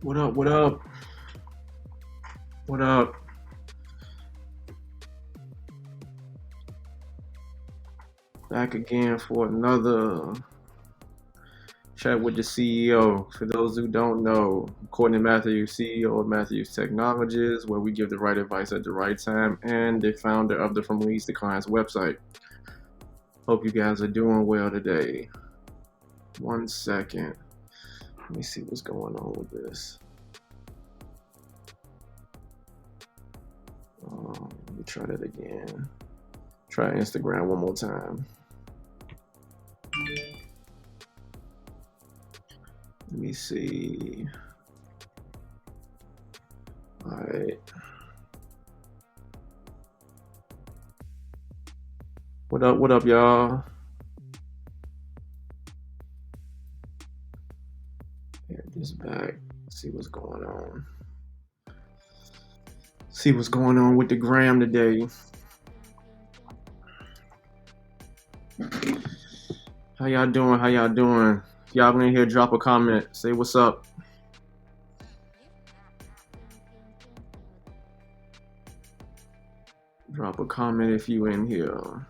What up? What up? What up? Back again for another chat with the CEO. For those who don't know, Courtney Matthews, CEO of Matthews Technologies, where we give the right advice at the right time, and the founder of the From Leads to Clients website. Hope you guys are doing well today. 1 second. Let me see what's going on with this. Let me try that again. Try Instagram one more time. Let me see. All right. What up? What up, y'all? Get this back. See what's going on. See what's going on with the gram today. How y'all doing? How y'all doing? If y'all in here, drop a comment. Say what's up. Drop a comment if you in here.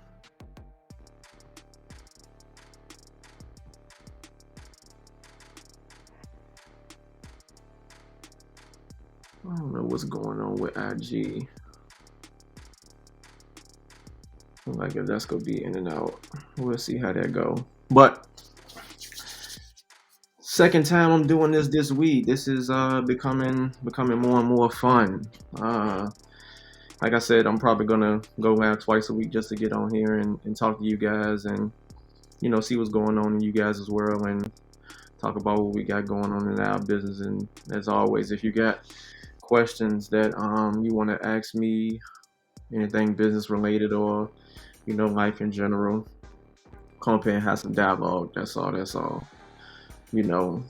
I don't know what's going on with IG. Like if that's gonna be in and out. We'll see how that go. But second time I'm doing this week. This is becoming more and more fun. Uh, like I said, I'm probably gonna go live twice a week just to get on here and talk to you guys and see what's going on in you guys' world and talk about what we got going on in our business. And as always, if you got questions that you want to ask me, anything business related or life in general, come up here and have some dialogue. That's all. That's all. You know.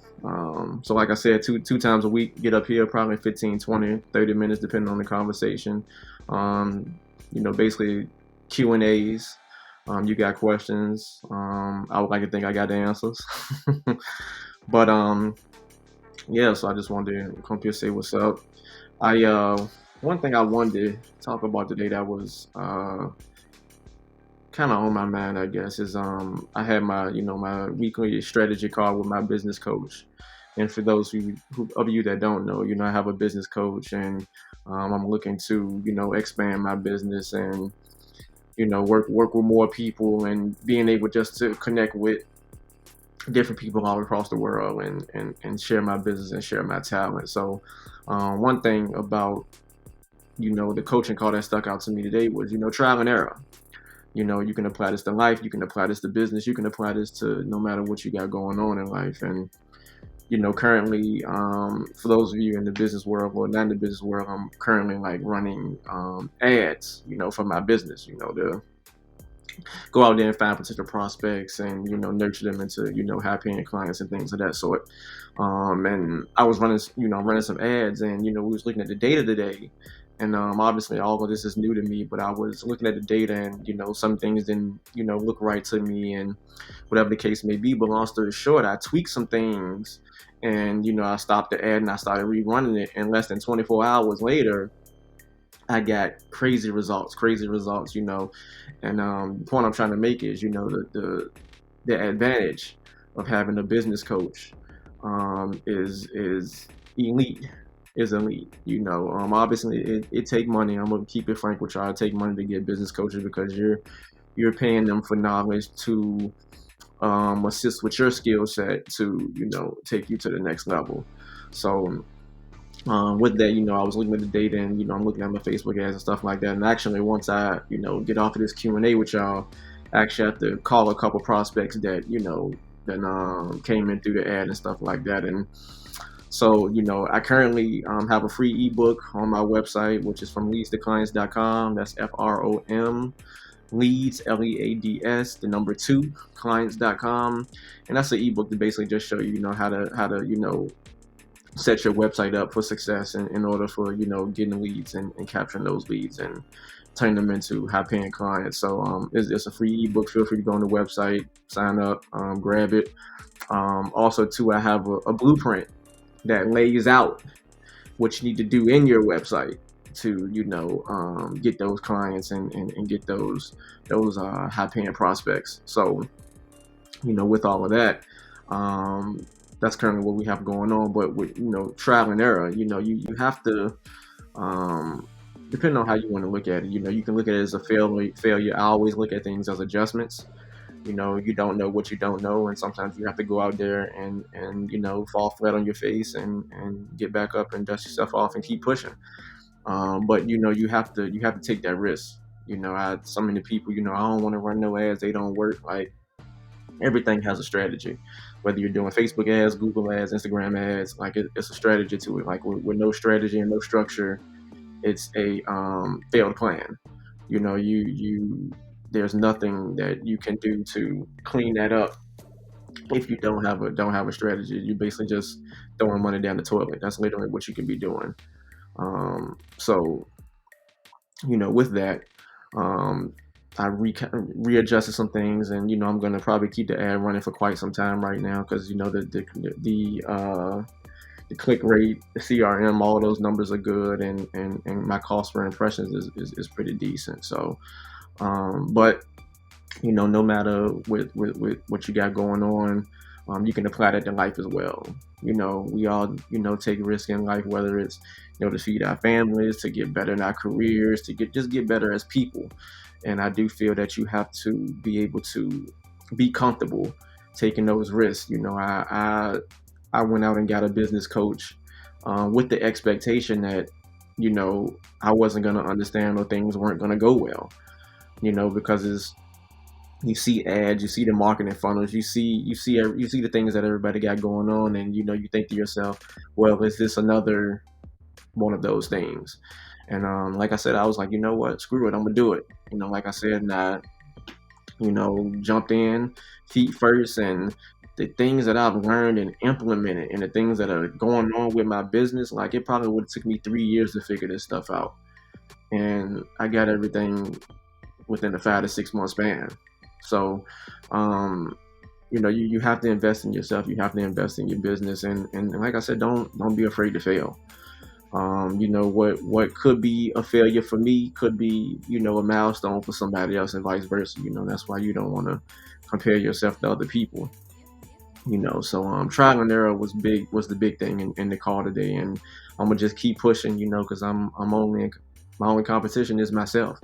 So like I said, two times a week, get up here probably 15, 20, 30 minutes depending on the conversation. Basically Q&As. You got questions. I would like to think I got the answers. But yeah, so I just wanted to come here and say what's up. I One thing I wanted to talk about today that was kind of on my mind, I guess, is I had my my weekly strategy call with my business coach. And for those of you that don't know, I have a business coach, and I'm looking to expand my business and work with more people and being able just to connect with different people all across the world and share my business and share my talent. So one thing about the coaching call that stuck out to me today was trial and error. You can apply this to life, you can apply this to business, you can apply this to no matter what you got going on in life. And currently, for those of you in the business world or not in the business world, I'm currently like running ads for my business, to go out there and find potential prospects and nurture them into high paying clients and things of that sort. And I was running some ads, and we was looking at the data today. And obviously all of this is new to me, but I was looking at the data, and some things didn't look right to me, and whatever the case may be. But long story short, I tweaked some things, and I stopped the ad and I started rerunning it. And less than 24 hours later, I got crazy results. And the point I'm trying to make is, the advantage of having a business coach is elite. Is elite. Obviously it take money. I'm gonna keep it frank with y'all. It take money to get business coaches because you're paying them for knowledge to assist with your skill set to take you to the next level. So with that, I was looking at the data, and I'm looking at my Facebook ads and stuff like that. And actually, once I get off of this Q&A with y'all, I actually have to call a couple prospects that that came in through the ad and stuff like that. And so I currently have a free ebook on my website, which is from leadstoclients.com. That's FROM leads LEADS the number 2 clients.com. And that's an ebook to basically just show you how to set your website up for success in order for getting leads and capturing those leads and turn them into high paying clients. So it's a free ebook. Feel free to go on the website, sign up, grab it. Also too, I have a blueprint that lays out what you need to do in your website to get those clients and get those high paying prospects. So with all of that, um, that's currently what we have going on. But with trial and error, you have to, um, depending on how you want to look at it, you can look at it as a failure. I always look at things as adjustments. You don't know what you don't know, and sometimes you have to go out there and fall flat on your face and get back up and dust yourself off and keep pushing. But you have to take that risk. So many people, I don't want to run no ads, they don't work. Like, everything has a strategy. Whether you're doing Facebook ads, Google ads, Instagram ads, like it's a strategy to it. Like, with no strategy and no structure, it's a failed plan. You there's nothing that you can do to clean that up if you don't have a strategy. You basically just throwing money down the toilet. That's literally what you can be doing. So with that, um, I readjusted some things, and I'm gonna probably keep the ad running for quite some time right now, because the click rate, the CRM, all those numbers are good, and my cost per impressions is pretty decent. So, but no matter with what you got going on, you can apply that to life as well. We all take risks in life, whether it's to feed our families, to get better in our careers, to get better as people. And I do feel that you have to be able to be comfortable taking those risks. I went out and got a business coach, with the expectation that I wasn't going to understand, or things weren't going to go well. Because you see ads, you see the marketing funnels, you see the things that everybody got going on, and you think to yourself, well, is this another one of those things? And like I said, I was like, you know what, screw it, I'm gonna do it. Like I said, and I jumped in feet first, and the things that I've learned and implemented, and the things that are going on with my business, like, it probably would have took me 3 years to figure this stuff out, and I got everything within a 5 to 6 month span. So, you have to invest in yourself. You have to invest in your business, and like I said, don't be afraid to fail. What could be a failure for me could be a milestone for somebody else, and vice versa. That's why you don't want to compare yourself to other people. So trial and error was the big thing in the call today, and I'm gonna just keep pushing. Because I'm only my only competition is myself.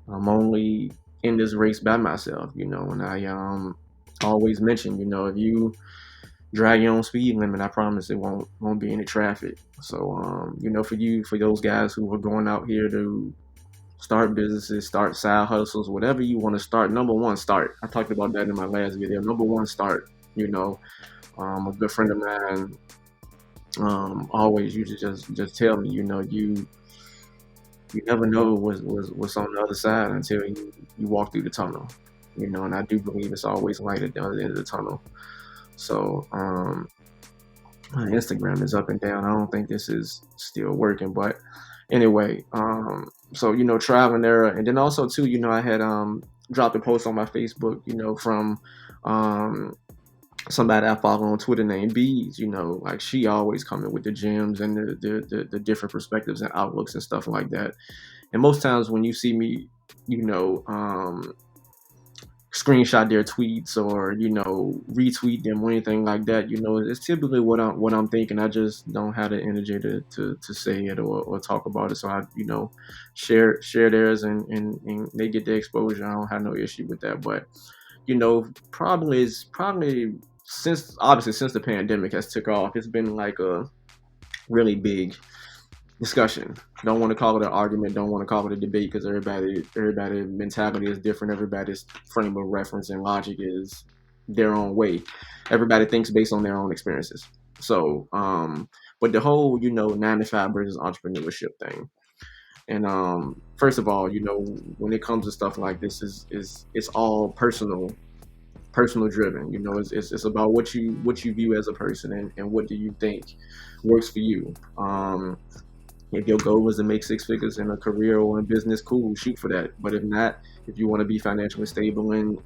I'm only in this race by myself, and I always mention, if you drive your own speed limit, I promise it won't be any traffic. So, for those guys who are going out here to start businesses, start side hustles, whatever you want to start, number one, start. I talked about that in my last video. Number one, start. A good friend of mine always used to just tell me, you never know what's on the other side until you walk through the tunnel. And I do believe it's always light at the other end of the tunnel. So, my Instagram is up and down. I don't think this is still working, but anyway, so trial and error. And then also too, I had dropped a post on my Facebook, from somebody I follow on Twitter named Bees. Like, she always coming with the gems and the different perspectives and outlooks and stuff like that. And most times when you see me, screenshot their tweets, or retweet them or anything like that, it's typically what I'm thinking. I just don't have the energy to say it, or talk about it. So I share theirs, and they get the exposure. I don't have no issue with that. But probably since the pandemic has took off, it's been like a really big discussion. Don't want to call it an argument. Don't want to call it a debate, because everybody mentality is different. Everybody's frame of reference and logic is their own way. Everybody thinks based on their own experiences. So, but the whole 9 to 5 versus entrepreneurship thing. And first of all, when it comes to stuff like this, is it's all personal driven. It's about what you view as a person, and what do you think works for you. If your goal is to make 6 figures in a career or in business, cool, shoot for that. But if not, if you want to be financially stable, and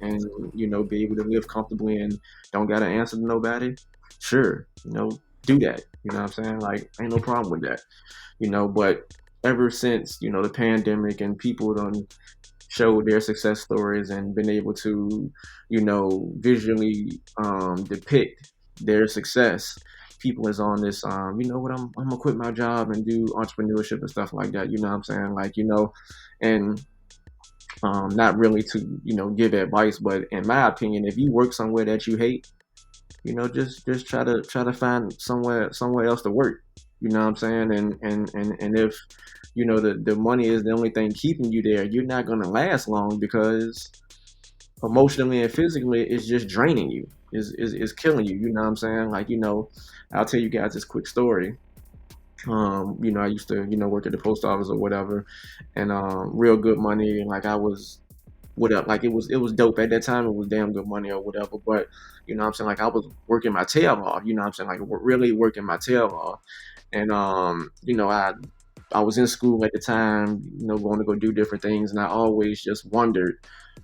be able to live comfortably, and don't got to answer to nobody, sure, do that. You know what I'm saying? Like, ain't no problem with that. But ever since, the pandemic and people done showed their success stories and been able to, visually depict their success. People is on this, you know what, I'm gonna quit my job and do entrepreneurship and stuff like that. You know what I'm saying? Like, and not really to, give advice, but in my opinion, if you work somewhere that you hate, just try to find somewhere else to work. You know what I'm saying? And if the money is the only thing keeping you there, you're not gonna last long because emotionally and physically it's just draining you. Is killing you. You know what I'm saying? Like, I'll tell you guys this quick story. I used to, work at the post office or whatever, and real good money, and like I was whatever, like it was dope at that time. It was damn good money or whatever. But you know what I'm saying, like I was working my tail off. You know what I'm saying, like really working my tail off. And I was in school at the time, going to go do different things, and I always just wondered,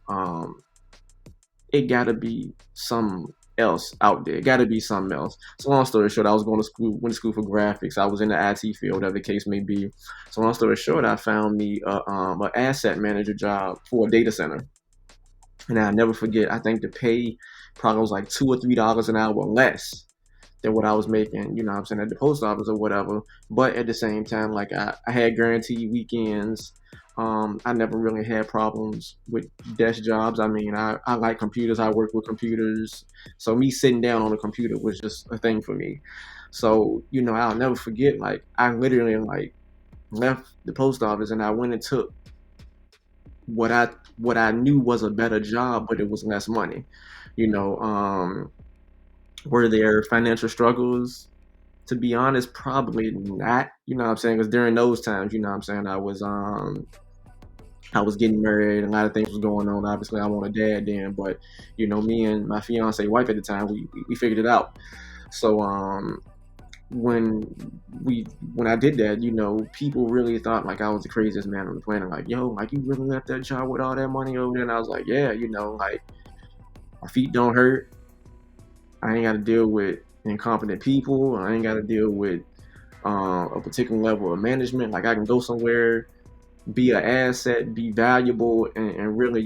um, it gotta be some else out there. It gotta be something else. So long story short, I was going to school, went to school for graphics. I was in the IT field, whatever the case may be. So long story short, I found me a asset manager job for a data center. And I'll never forget, I think the pay probably was like $2 or $3 an hour less than what I was making, you know what I'm saying, at the post office or whatever. But at the same time, like I had guaranteed weekends. I never really had problems with desk jobs. I mean, I like computers. I work with computers. So me sitting down on a computer was just a thing for me. So, I'll never forget, like, I literally, like, left the post office and I went and took what I knew was a better job, but it was less money. You know, were there financial struggles? To be honest, probably not. You know what I'm saying? Because during those times, you know what I'm saying, I was getting married, and a lot of things was going on. Obviously, I want a dad then, but me and my fiance wife at the time, we figured it out. So when we when I did that, people really thought like I was the craziest man on the planet. Like, yo, like you really left that job with all that money over there? And I was like, yeah, like my feet don't hurt. I ain't got to deal with incompetent people. I ain't got to deal with a particular level of management. Like I can go somewhere, be an asset, be valuable, and really,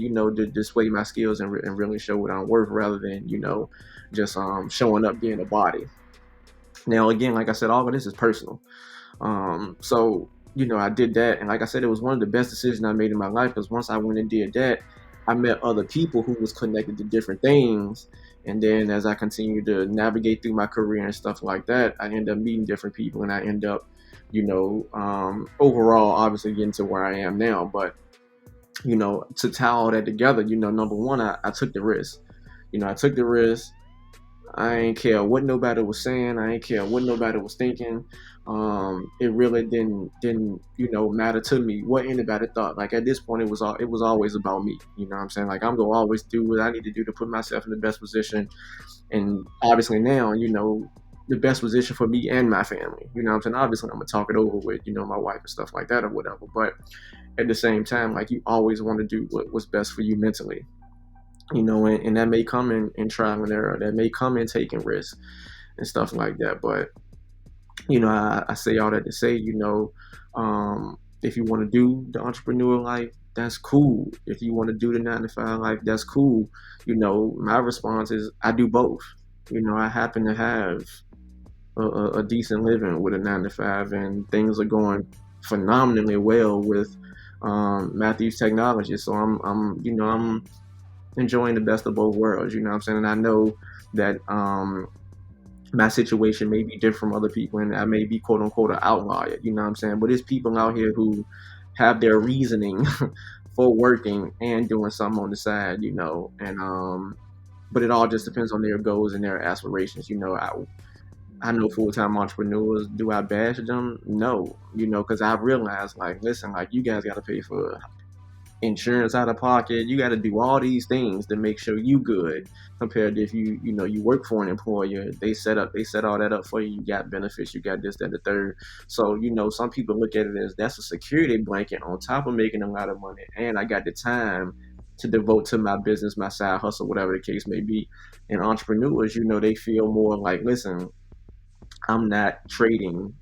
display my skills and really show what I'm worth, rather than just showing up being a body. Now, again, like I said, all of this is personal. So I did that, and like I said, it was one of the best decisions I made in my life, because once I went and did that, I met other people who was connected to different things. And then as I continued to navigate through my career and stuff like that, I ended up meeting different people, and I end up, overall, obviously getting to where I am now. But to tie all that together, number one, I took the risk. I took the risk. I ain't care what nobody was saying. I ain't care what nobody was thinking. It really didn't matter to me what anybody thought. Like at this point, it was always about me. You know what I'm saying? Like I'm gonna always do what I need to do to put myself in the best position, and obviously now the best position for me and my family. You know what I'm saying? Obviously, I'm gonna talk it over with my wife and stuff like that or whatever. But at the same time, like you always want to do what's best for you mentally. And that may come in trial and error. That may come in taking risks and stuff like that. But I say all that to say, if you want to do the entrepreneur life, that's cool. If you want to do the 9 to 5 life, that's cool. My response is I do both. I happen to have a decent living with a 9 to 5, and things are going phenomenally well with Matthews Technology. So I'm enjoying the best of both worlds. You know what I'm saying? And I know that my situation may be different from other people, and I may be quote unquote an outlier. You know what I'm saying? But there's people out here who have their reasoning for working and doing something on the side. And but it all just depends on their goals and their aspirations. I know full-time entrepreneurs. Do I bash them? No, because I've realized, like, listen, like, you guys got to pay for insurance out of pocket. You got to do all these things to make sure you good, compared to if you work for an employer. They set all that up for you. You got benefits, you got this, that, and the third. So some people look at it as that's a security blanket on top of making a lot of money, and I got the time to devote to my business, my side hustle, whatever the case may be. And entrepreneurs, they feel more like, listen, I'm not trading,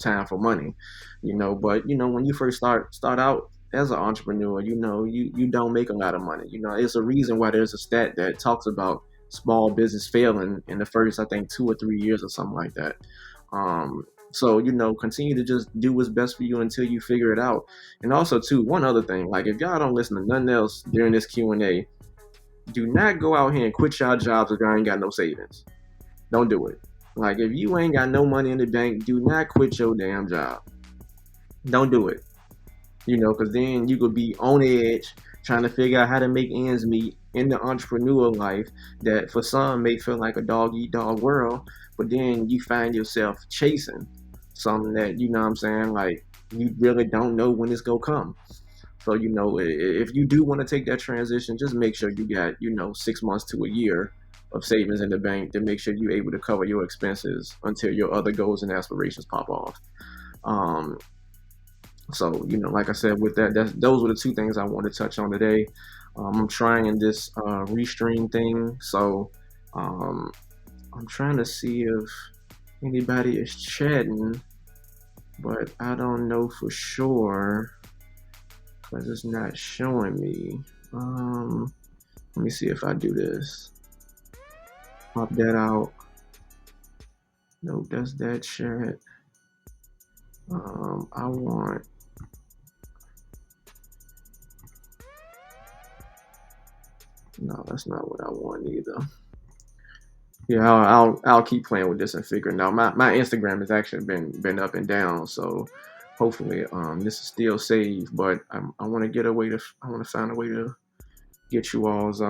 time for money, but when you first start out as an entrepreneur, you don't make a lot of money. It's a reason why there's a stat that talks about small business failing in the first, I think, 2 or 3 years or something like that. So continue to just do what's best for you until you figure it out. And also, too, one other thing, like if y'all don't listen to nothing else during this Q&A, do not go out here and quit y'all jobs if y'all ain't got no savings. Don't do it. Like if you ain't got no money in the bank, do not quit your damn job. Don't do it. Because then you could be on edge trying to figure out how to make ends meet in the entrepreneurial life that for some may feel like a dog eat dog world, but then you find yourself chasing something that, what I'm saying, like you really don't know when it's gonna come. So, if you do want to take that transition, just make sure you got, 6 months to a year of savings in the bank to make sure you're able to cover your expenses until your other goals and aspirations pop off. Um, so, like I said, with that, those were the two things I wanted to touch on today. I'm trying in this restream thing. So, um, I'm trying to see if anybody is chatting, but I don't know for sure because it's not showing me. Let me see if I do this. Pop that out. Nope, that's that chat. I want. No, that's not what I want either. Yeah, I'll keep playing with this and figuring out. My Instagram has actually been up and down, so hopefully this is still saved. But I want to get a way to I want to find a way to get you all's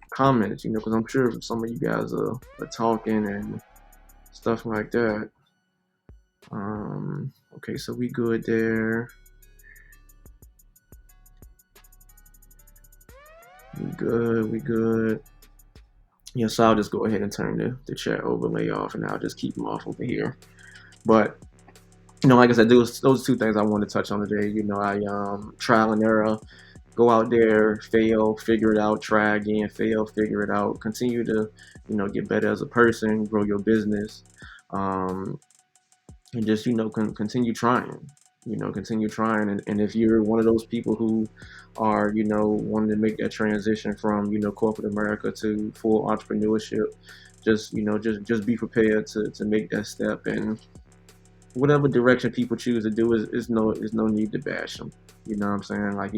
comments, because I'm sure some of you guys are talking and stuff like that. Okay, so we good there. We good. Yeah, so I'll just go ahead and turn the chat overlay off, and I'll just keep them off over here. But like I said, those two things I want to touch on today. I trial and error, go out there, fail, figure it out, try again, fail, figure it out, continue to get better as a person, grow your business, and just continue trying. Continue trying, and if you're one of those people who are wanting to make that transition from corporate America to full entrepreneurship, just be prepared to make that step, and whatever direction people choose to do is no need to bash them. You know what I'm saying? Like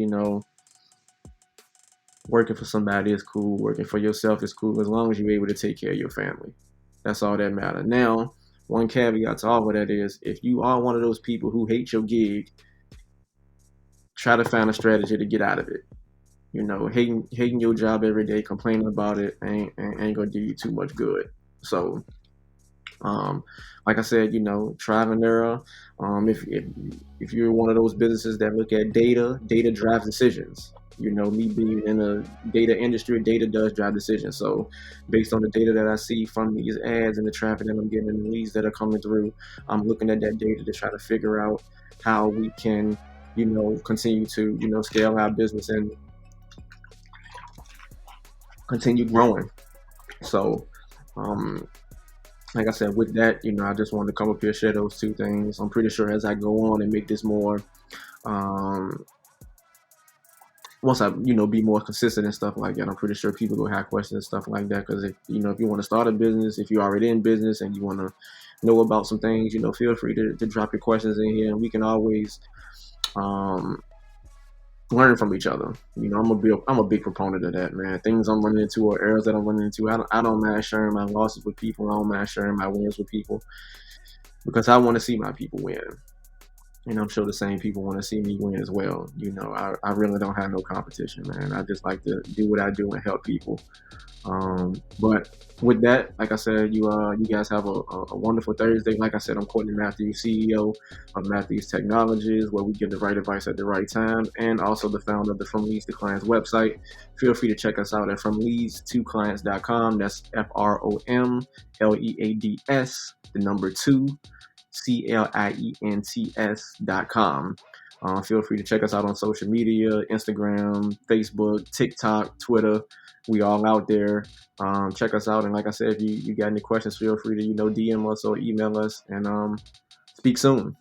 working for somebody is cool, working for yourself is cool as long as you're able to take care of your family. That's all that matters. Now, one caveat to all of that is if you are one of those people who hate your gig, try to find a strategy to get out of it. Hating your job every day, complaining about it ain't gonna do you too much good. So, like I said, trial and error. If you're one of those businesses that look at data drives decisions. Me being in the data industry, data does drive decisions. So, based on the data that I see from these ads and the traffic that I'm getting and the leads that are coming through, I'm looking at that data to try to figure out how we can, continue to, scale our business and continue growing. So, um, like I said, with that, I just wanted to come up here, share those two things. I'm pretty sure as I go on and make this more, um, once I, be more consistent and stuff like that, I'm pretty sure people will have questions and stuff like that. Because if you want to start a business, if you're already in business and you want to know about some things, feel free to drop your questions in here, and we can always um, learn from each other. I'm a big proponent of that, man. Things I'm running into or errors that I'm running into, I don't mind sharing my losses with people. I don't mind sharing my wins with people because I want to see my people win. And I'm sure the same people want to see me win as well. I really don't have no competition, man. I just like to do what I do and help people. But with that, like I said, you guys have a wonderful Thursday. Like I said, I'm Courtney Matthews, CEO of Matthews Technologies, where we give the right advice at the right time, and also the founder of the From Leads to Clients website. Feel free to check us out at FromLeads2Clients.com. That's FROMLEADS, the number 2, CLIENTS.com. Feel free to check us out on social media: Instagram, Facebook, TikTok, Twitter. We all out there. Check us out. And like I said, if you got any questions, feel free to DM us or email us. And speak soon.